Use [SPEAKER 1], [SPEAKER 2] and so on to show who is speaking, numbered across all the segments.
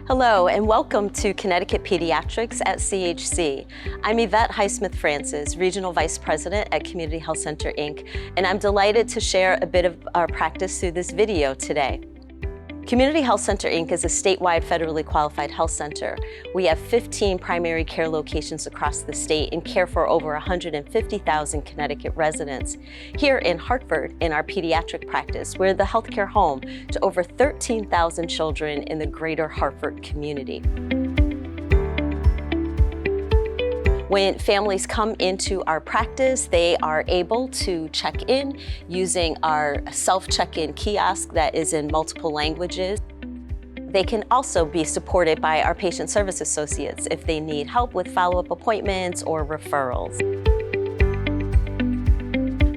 [SPEAKER 1] Hello and welcome to Connecticut Pediatrics at CHC. I'm Yvette Highsmith-Francis, Regional Vice President at Community Health Center, Inc., and I'm delighted to share a bit of our practice through this video today. Community Health Center, Inc. is a statewide federally qualified health center. We have 15 primary care locations across the state and care for over 150,000 Connecticut residents. Here in Hartford, in our pediatric practice, we're the healthcare home to over 13,000 children in the greater Hartford community. When families come into our practice, they are able to check in using our self-check-in kiosk that is in multiple languages. They can also be supported by our patient service associates if they need help with follow-up appointments or referrals.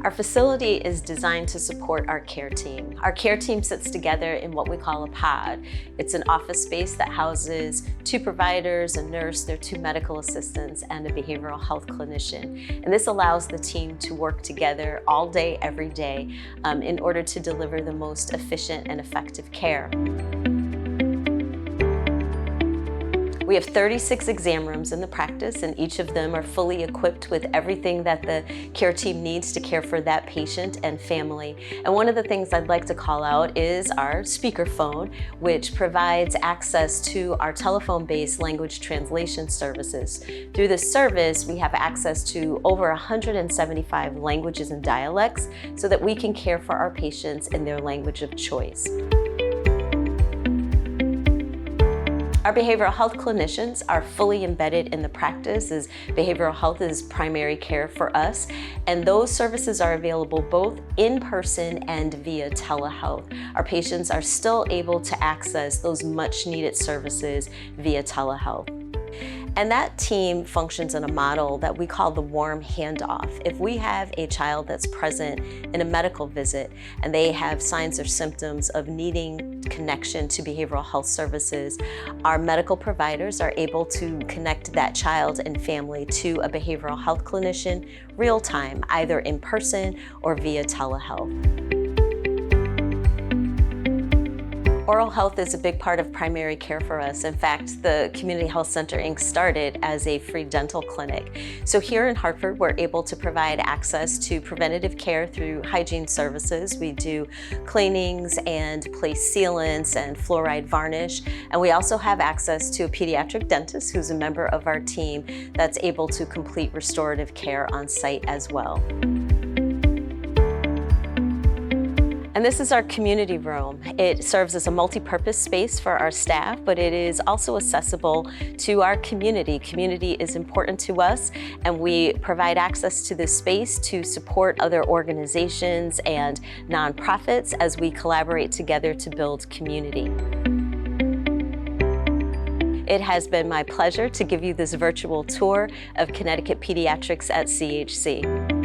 [SPEAKER 1] Our facility is designed to support our care team. Our care team sits together in what we call a pod. It's an office space that houses 2 providers, a nurse, their 2 medical assistants, and a behavioral health clinician. And this allows the team to work together all day, every day, in order to deliver the most efficient and effective care. We have 36 exam rooms in the practice, and each of them are fully equipped with everything that the care team needs to care for that patient and family. And one of the things I'd like to call out is our speakerphone, which provides access to our telephone-based language translation services. Through this service, we have access to over 175 languages and dialects so that we can care for our patients in their language of choice. Our behavioral health clinicians are fully embedded in the practice, as behavioral health is primary care for us, and those services are available both in person and via telehealth. Our patients are still able to access those much needed services via telehealth. And that team functions in a model that we call the warm handoff. If we have a child that's present in a medical visit and they have signs or symptoms of needing connection to behavioral health services, our medical providers are able to connect that child and family to a behavioral health clinician real time, either in person or via telehealth. Oral health is a big part of primary care for us. In fact, the Community Health Center, Inc. started as a free dental clinic. So here in Hartford, we're able to provide access to preventative care through hygiene services. We do cleanings and place sealants and fluoride varnish. And we also have access to a pediatric dentist who's a member of our team that's able to complete restorative care on site as well. And this is our community room. It serves as a multi-purpose space for our staff, but it is also accessible to our community. Community is important to us, and we provide access to this space to support other organizations and nonprofits as we collaborate together to build community. It has been my pleasure to give you this virtual tour of Connecticut Pediatrics at CHC.